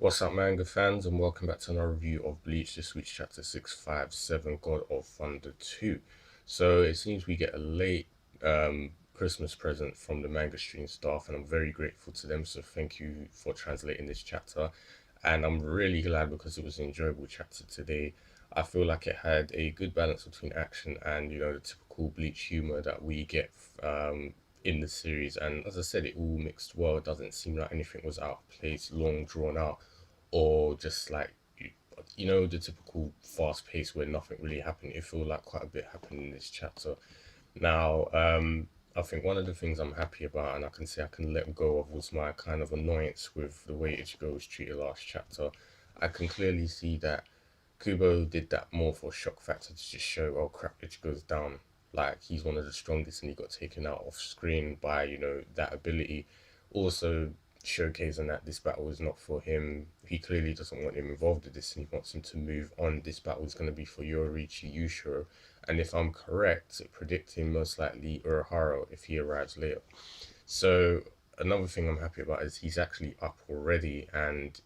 What's up, manga fans, and welcome back to another review of Bleach. This week's chapter 657, God of Thunder 2. So it seems we get a late Christmas present from the manga stream staff, and I'm very grateful to them. So thank you for translating this chapter. And I'm really glad because it was an enjoyable chapter today. I feel like it had a good balance between action and, the typical Bleach humor that we get in the series. And as I said, it all mixed well. It doesn't seem like anything was out of place, long drawn out, or just like the typical fast pace where nothing really happened. It felt like quite a bit happened in this chapter. Now, I think one of the things I'm happy about, and I can say I can let go of, was my kind of annoyance with the way Ichigo was treated last chapter. I can clearly see that Kubo did that more for shock factor to just show, oh crap, Ichigo's down. Like he's one of the strongest, and he got taken out off screen by that ability. Also, showcasing that this battle is not for him. He clearly doesn't want him involved in this and he wants him to move on. This battle is going to be for Yoruichi Yushiro. And if I'm correct, predicting most likely Urahara if he arrives later. So another thing I'm happy about is he's actually up already, and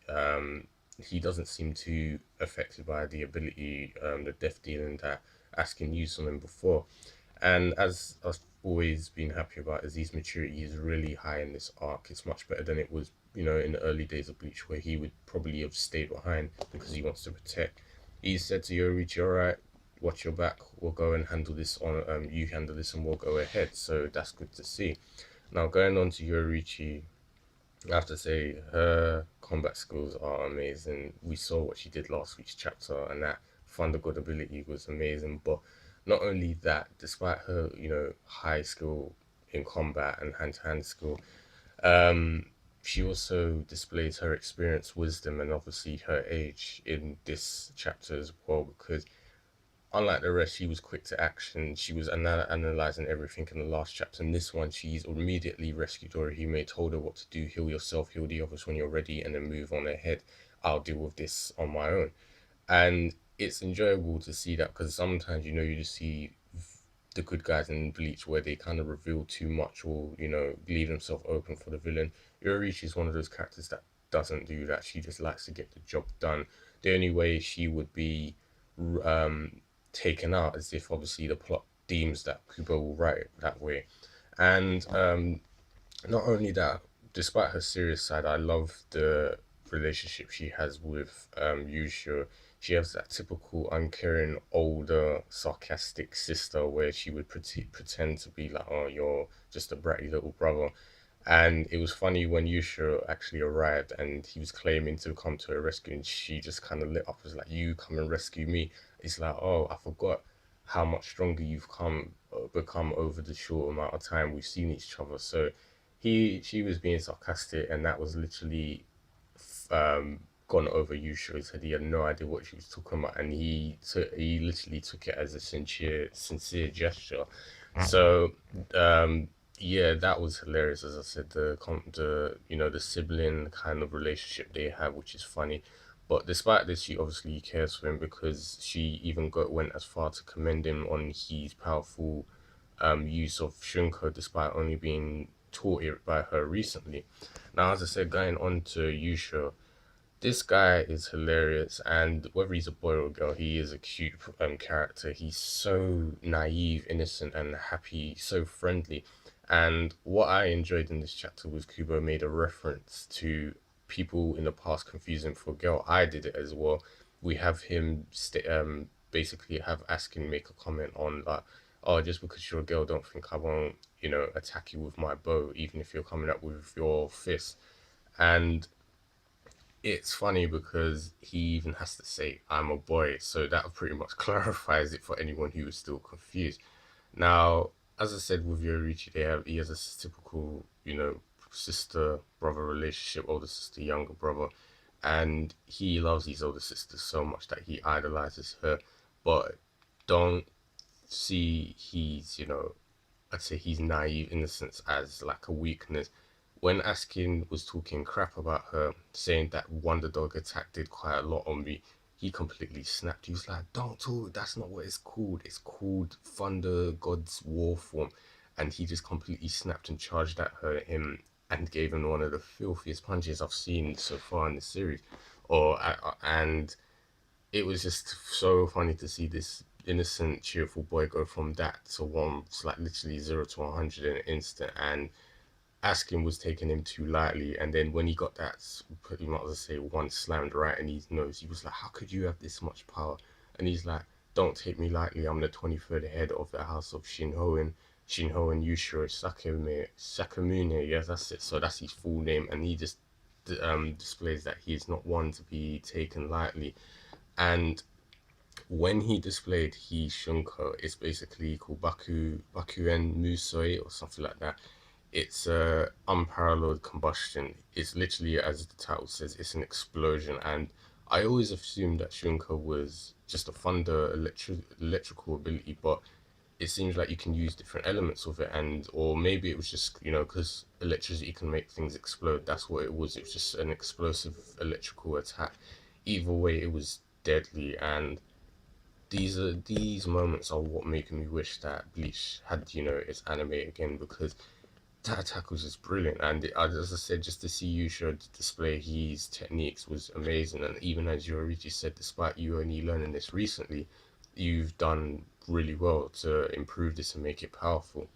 he doesn't seem too affected by the ability, the death dealing that Askin used on him before. And as I've always been happy about is his maturity is really high in this arc. It's much better than it was, in the early days of Bleach where he would probably have stayed behind because he wants to protect. He said to Yoruichi, alright, watch your back, we'll go and handle this on you handle this and we'll go ahead. So that's good to see. Now going on to Yoruichi, I have to say her combat skills are amazing. We saw what she did last week's chapter, and that Thunder God ability was amazing. But not only that, despite her, high skill in combat and hand-to-hand skill, um, she also displays her experience, wisdom, and obviously her age in this chapter as well. Because unlike the rest, she was quick to action. She was analyzing everything in the last chapter. In this one, she's immediately rescued Orihime, told her what to do, heal yourself, heal the others when you're ready, and then move on ahead. I'll deal with this on my own. And it's enjoyable to see that because sometimes, you just see the good guys in Bleach where they kind of reveal too much or, leave themselves open for the villain. Yoruichi is one of those characters that doesn't do that. She just likes to get the job done. The only way she would be um, taken out is if obviously the plot deems that Kubo will write it that way. And not only that, despite her serious side, I love the relationship she has with Yusho. She has that typical uncaring, older, sarcastic sister where she would pretend to be like, oh, you're just a bratty little brother. And it was funny when Yusho actually arrived and he was claiming to come to her rescue, and she just kind of lit up as like, you come and rescue me. It's like, oh, I forgot how much stronger you've become over the short amount of time we've seen each other. So she was being sarcastic, and that was literally gone over Yusho's head. He had no idea what she was talking about, and he literally took it as a sincere gesture. So yeah, that was hilarious. As I said, the sibling kind of relationship they have, which is funny. But despite this, she obviously cares for him because she even went as far to commend him on his powerful use of Shunko, despite only being taught it by her recently. Now, as I said, going on to Yusha, this guy is hilarious, and whether he's a boy or a girl, he is a cute character. He's so naive, innocent, and happy, so friendly. And what I enjoyed in this chapter was Kubo made a reference to people in the past confusing for a girl. I did it as well. We have him basically have Askin make a comment on like, oh, just because you're a girl, don't think I won't, attack you with my bow, even if you're coming up with your fist. And it's funny because he even has to say, I'm a boy. So that pretty much clarifies it for anyone who is still confused. Now, as I said with Yoruichi, he has a typical, sister brother relationship, older sister, younger brother. And he loves his older sister so much that he idolizes her. But don't see I'd say he's naive innocence as like a weakness. When Askin was talking crap about her, saying that Wonder Dog attack did quite a lot on me, he completely snapped. He was like, don't talk, that's not what it's called. It's called Thunder God's War Form. And he just completely snapped and charged at him. and gave him one of the filthiest punches I've seen so far in the series. And it was just so funny to see this innocent, cheerful boy go from that to one, it's like literally 0 to 100 in an instant. And Askin was taking him too lightly, and then when he got that, you might as well say, one slammed right in his nose, he was like, "How could you have this much power?" And he's like, "Don't take me lightly. I'm the 23rd head of the house of Shinhoin Yushiro Sakamune." Yes, that's it. So that's his full name, and he just displays that he is not one to be taken lightly. And when he displayed his Shunko, it's basically called Bakuen Musoi or something like that. It's unparalleled combustion. It's literally, as the title says, it's an explosion. And I always assumed that Shunka was just a thunder electrical ability, but it seems like you can use different elements of it, and or maybe it was just, because electricity can make things explode. That's what it was. It was just an explosive electrical attack. Either way, it was deadly. And these moments are what make me wish that Bleach had, its anime again, because that attack was just brilliant. And as I said, just to see Yusha display his techniques was amazing. And even as Yoriji said, despite you only learning this recently, you've done really well to improve this and make it powerful.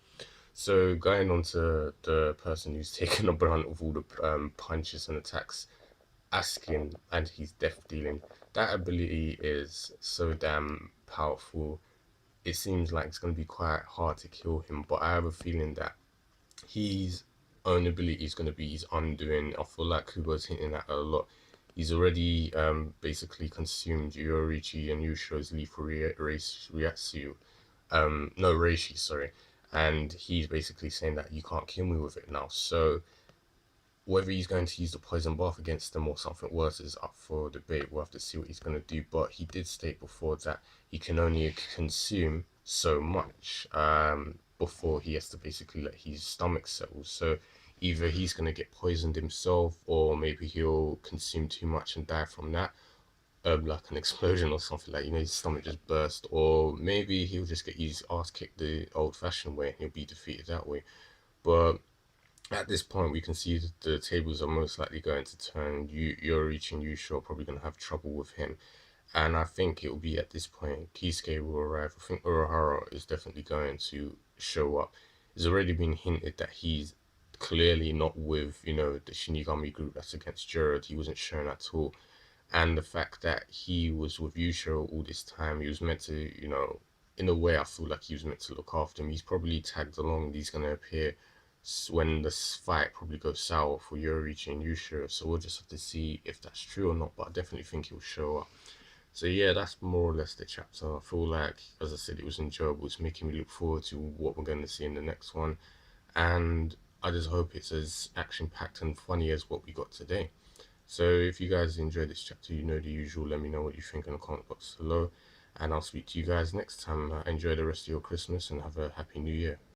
So going on to the person who's taken the brunt of all the punches and attacks, Askin and his death dealing. That ability is so damn powerful. It seems like it's going to be quite hard to kill him, but I have a feeling that his own ability is going to be his undoing. I feel like Kubo's hinting at a lot. He's already basically consumed Yorichi and Yusho's lethal Ryatsu. No, Reishi, sorry. And he's basically saying that you can't kill me with it now. So whether he's going to use the poison bath against them or something worse is up for debate. We'll have to see what he's going to do. But he did state before that he can only consume so much before he has to basically let his stomach settle. So either he's going to get poisoned himself, or maybe he'll consume too much and die from that. Like an explosion or something, like, his stomach just burst, or maybe he'll just get his ass kicked the old-fashioned way and he'll be defeated that way. But at this point, we can see that the tables are most likely going to turn. Yorich and Yusho are probably going to have trouble with him. And I think it will be at this point, Kisuke will arrive. I think Uruhara is definitely going to show up. It's already been hinted that he's clearly not with, the Shinigami group that's against Jared. He wasn't shown at all. And the fact that he was with Yusho all this time, he was meant to, in a way, I feel like he was meant to look after him. He's probably tagged along. He's going to appear when this fight probably goes sour for Yorichi and Yusho. So we'll just have to see if that's true or not, but I definitely think he'll show up. So yeah, that's more or less the chapter. I feel like, as I said, it was enjoyable. It's making me look forward to what we're going to see in the next one. And I just hope it's as action-packed and funny as what we got today. So if you guys enjoyed this chapter, you know the usual. Let me know what you think in the comment box below. And I'll speak to you guys next time. Enjoy the rest of your Christmas and have a happy new year.